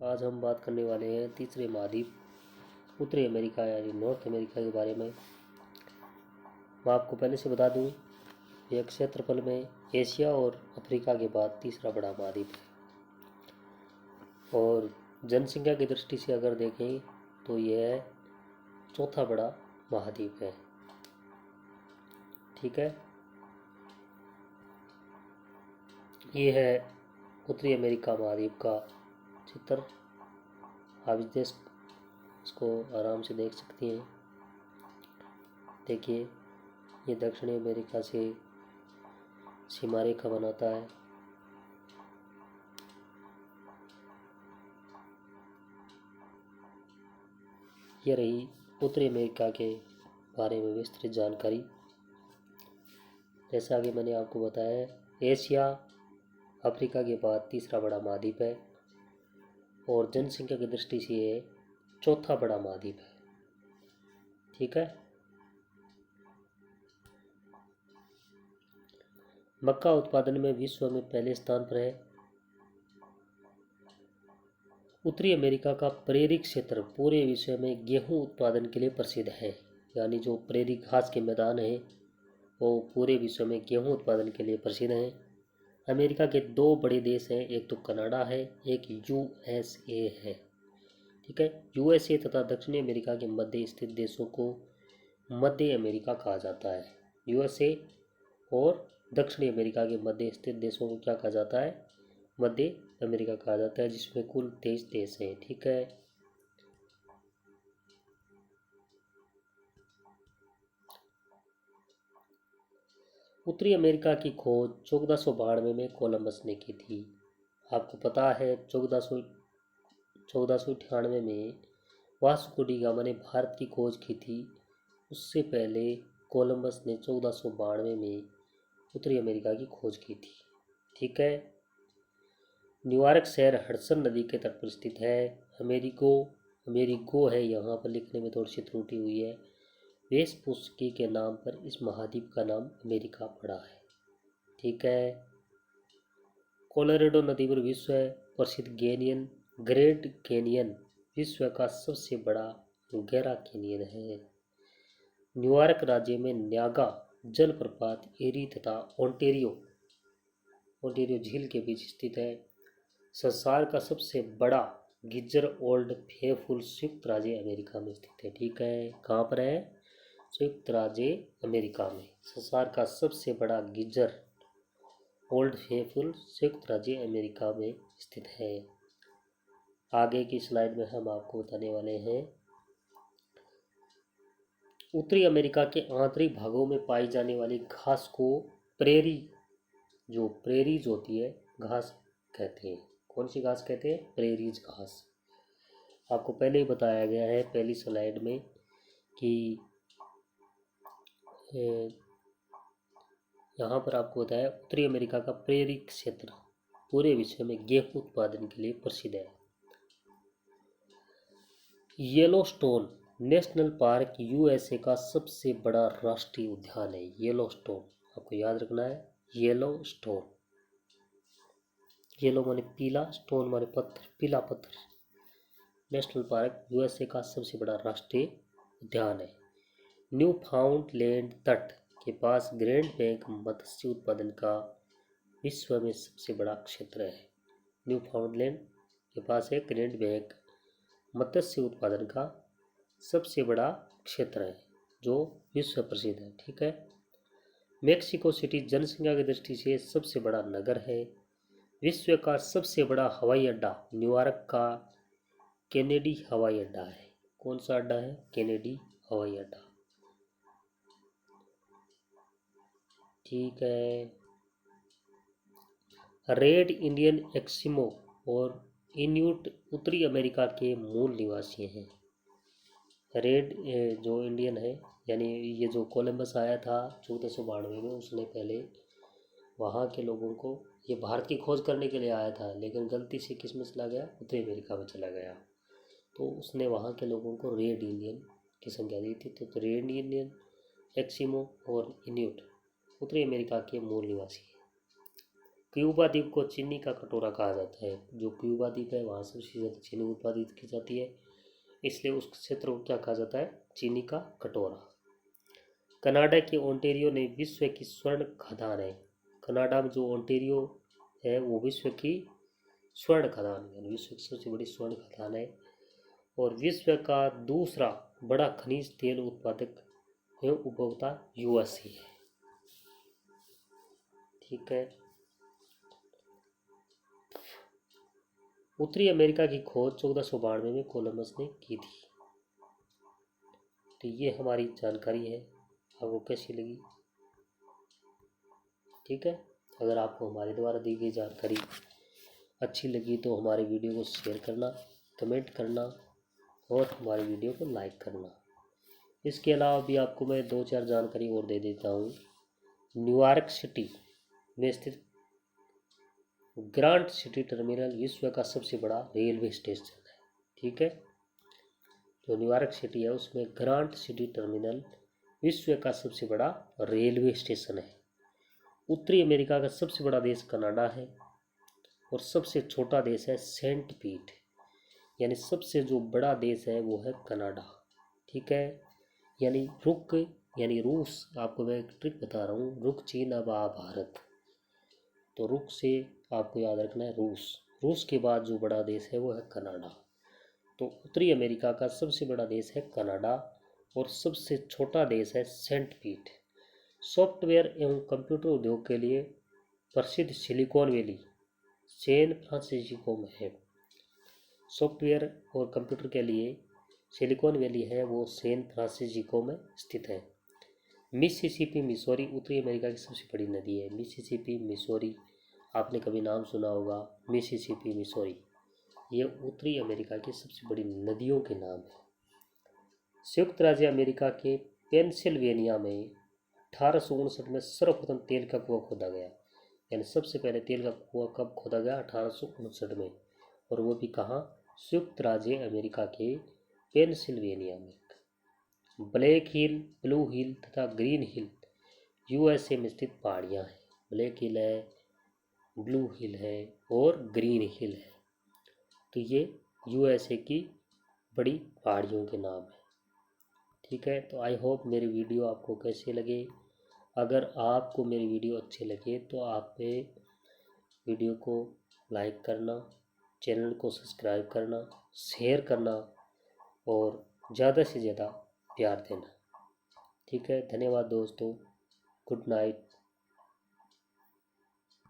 आज हम बात करने वाले हैं तीसरे महाद्वीप उत्तरी अमेरिका यानी नॉर्थ अमेरिका के बारे में। मैं आपको पहले से बता दूं, यह क्षेत्रफल में एशिया और अफ्रीका के बाद तीसरा बड़ा महाद्वीप है और जनसंख्या की दृष्टि से अगर देखें तो यह चौथा बड़ा महाद्वीप है। ठीक है, ये है उत्तरी अमेरिका महाद्वीप का चित्र। आप इसको आराम से देख सकती हैं। देखिए, ये दक्षिणी अमेरिका से सीमा रेखा बनाता है। यह रही उत्तरी अमेरिका के बारे में विस्तृत जानकारी। जैसा कि मैंने आपको बताया, एशिया अफ्रीका के बाद तीसरा बड़ा महाद्वीप है और जनसंख्या की दृष्टि से ये चौथा बड़ा महाद्वीप है। ठीक है, मक्का उत्पादन में विश्व में पहले स्थान पर है। उत्तरी अमेरिका का प्रेरी क्षेत्र पूरे विश्व में गेहूं उत्पादन के लिए प्रसिद्ध है। यानी जो प्रेरी घास के मैदान हैं वो पूरे विश्व में गेहूं उत्पादन के लिए प्रसिद्ध हैं। अमेरिका के दो बड़े देश हैं, एक तो कनाडा है, एक यूएसए है। ठीक है, यूएसए तथा दक्षिणी अमेरिका के मध्य स्थित देशों को मध्य अमेरिका कहा जाता है। यूएसए और दक्षिणी अमेरिका के मध्य स्थित देशों को क्या कहा जाता है? मध्य अमेरिका कहा जाता है, जिसमें कुल 23 देश हैं। ठीक है, उत्तरी अमेरिका की खोज 1492 में कोलंबस ने की थी। आपको पता है 1498 में वास्को डी गामा ने भारत की खोज की थी। उससे पहले कोलंबस ने 1492 में उत्तरी अमेरिका की खोज की थी। ठीक है, न्यूयॉर्क शहर हडसन नदी के तट पर स्थित है। अमेरिगो है, यहाँ पर लिखने में थोड़ी सी त्रुटि हुई है। वेस्पुस्की के नाम पर इस महाद्वीप का नाम अमेरिका पड़ा है। ठीक है, कोलोराडो नदी पर विश्व प्रसिद्ध ग्रेट कैनियन विश्व का सबसे बड़ा गहरा कैनियन है। न्यूयॉर्क राज्य में न्यागा जलप्रपात एरी तथा ओंटेरियो झील के बीच स्थित है। संसार का सबसे बड़ा गिज्जर ओल्ड फेयरफुल संयुक्त राज्य अमेरिका में स्थित है। ठीक है, कहाँ पर है? संयुक्त राज्य अमेरिका में। संसार का सबसे बड़ा गिज्जर ओल्ड फेयरफुल संयुक्त राज्य अमेरिका में स्थित है। आगे की स्लाइड में हम आपको बताने वाले हैं उत्तरी अमेरिका के आंतरिक भागों में पाई जाने वाली घास को प्रेरीज होती है घास कहते हैं। कौन सी घास कहते हैं? प्रेरीज घास। आपको पहले ही बताया गया है पहली स्लाइड में कि यहाँ पर आपको बताया उत्तरी अमेरिका का प्रेरी क्षेत्र पूरे विश्व में गेहूं उत्पादन के लिए प्रसिद्ध है। येलोस्टोन नेशनल पार्क यूएसए का सबसे बड़ा राष्ट्रीय उद्यान है। येलोस्टोन आपको याद रखना है। येलोस्टोन, येलो माने पीला, स्टोन माने पत्थर, पीला पत्थर। नेशनल पार्क यूएसए का सबसे बड़ा राष्ट्रीय उद्यान है। न्यू फाउंडलैंड तट के पास ग्रैंड बैंक मत्स्य उत्पादन का विश्व में सबसे बड़ा क्षेत्र है। न्यू फाउंडलैंड के पास है ग्रैंड बैंक मत्स्य उत्पादन का सबसे बड़ा क्षेत्र है जो विश्व प्रसिद्ध है। ठीक है, मेक्सिको सिटी जनसंख्या की दृष्टि से सबसे बड़ा नगर है। विश्व का सबसे बड़ा हवाई अड्डा न्यूयॉर्क का केनेडी हवाई अड्डा है। कौन सा अड्डा है? केनेडी हवाई अड्डा। ठीक है, रेड इंडियन एस्किमो और इन्यूट उत्तरी अमेरिका के मूल निवासी हैं। रेड जो इंडियन है, यानी ये जो कोलंबस आया था 1492 में, उसने पहले वहाँ के लोगों को, ये भारत की खोज करने के लिए आया था लेकिन गलती से किस में चला गया? उत्तरी अमेरिका में चला गया। तो उसने वहाँ के लोगों को रेड इंडियन की संज्ञा दी थी। तो रेड इंडियन, एस्किमो और इन्यूट उत्तरी अमेरिका के मूल निवासी हैं। क्यूबा द्वीप को चीनी का कटोरा कहा जाता है। जो क्यूबा द्वीप है वहाँ सबसे ज़्यादा चीनी उत्पादित की जाती है, इसलिए उस क्षेत्र को क्या कहा जाता है, चीनी का कटोरा। कनाडा के ओंटारियो ने विश्व की स्वर्ण खदान है। कनाडा में जो ओंटारियो है वो विश्व की स्वर्ण खदान है, विश्व की सबसे बड़ी स्वर्ण खदान है। और विश्व का दूसरा बड़ा खनिज तेल उत्पादक एवं उपभोक्ता यूएसए है। ठीक है। उत्तरी अमेरिका की खोज 1492 में कोलंबस ने की थी। तो ये हमारी जानकारी है, आपको कैसी लगी? ठीक है। अगर आपको हमारे द्वारा दी गई जानकारी अच्छी लगी तो हमारे वीडियो को शेयर करना, कमेंट करना और हमारी वीडियो को लाइक करना। इसके अलावा भी आपको मैं 2-4 जानकारी और दे देता हूँ। न्यूयॉर्क सिटी में स्थित ग्रांट सिटी टर्मिनल विश्व का सबसे बड़ा रेलवे स्टेशन है। ठीक है। जो न्यूयॉर्क सिटी है उसमें ग्रांट सिटी टर्मिनल विश्व का सबसे बड़ा रेलवे स्टेशन है। उत्तरी अमेरिका का सबसे बड़ा देश कनाडा है और सबसे छोटा देश है सेंट पीट, यानी सबसे जो बड़ा देश है वो है कनाडा। ठीक है। यानी रुक यानी रूस, आपको मैं एक ट्रिक बता रहा हूँ, रुक चीन अब आ भारत। तो रुक से आपको याद रखना है रूस, रूस के बाद जो बड़ा देश है वो है कनाडा। तो उत्तरी अमेरिका का सबसे बड़ा देश है कनाडा और सबसे छोटा देश है सेंट पीट। सॉफ्टवेयर एवं कंप्यूटर उद्योग के लिए प्रसिद्ध सिलिकॉन वैली सैन फ्रांसिस्को में है। सॉफ्टवेयर और कंप्यूटर के लिए सिलिकॉन वैली है वो सैन फ्रांसिस्को में स्थित है। मिसिसिपी मिसौरी उत्तरी अमेरिका की सबसे बड़ी नदी है। मिसिसिपी मिसौरी, आपने कभी नाम सुना होगा, मिसिसिपी मिसौरी, ये उत्तरी अमेरिका की सबसे बड़ी नदियों के नाम है। संयुक्त राज्य अमेरिका के पेंसिल्वेनिया में 1859 में सर्वप्रथम तेल का कुआं खोदा गया। यानी सबसे पहले तेल का कुआं कब खोदा गया? 1859 में। और वो भी कहाँ? संयुक्त राज्य अमेरिका के पेंसिल्वेनिया में। ब्लैक हिल, ब्लू हिल तथा ग्रीन हिल यूएसए में स्थित पहाड़ियाँ हैं। ब्लैक हिल है, ब्लू हिल है और ग्रीन हिल है। तो ये यूएसए की बड़ी पहाड़ियों के नाम है। ठीक है। तो आई होप मेरी वीडियो आपको कैसे लगे। अगर आपको मेरी वीडियो अच्छे लगे तो आप वीडियो को लाइक करना, चैनल को सब्सक्राइब करना, शेयर करना और ज़्यादा से ज़्यादा प्यार देना। ठीक है। धन्यवाद दोस्तों। Good night.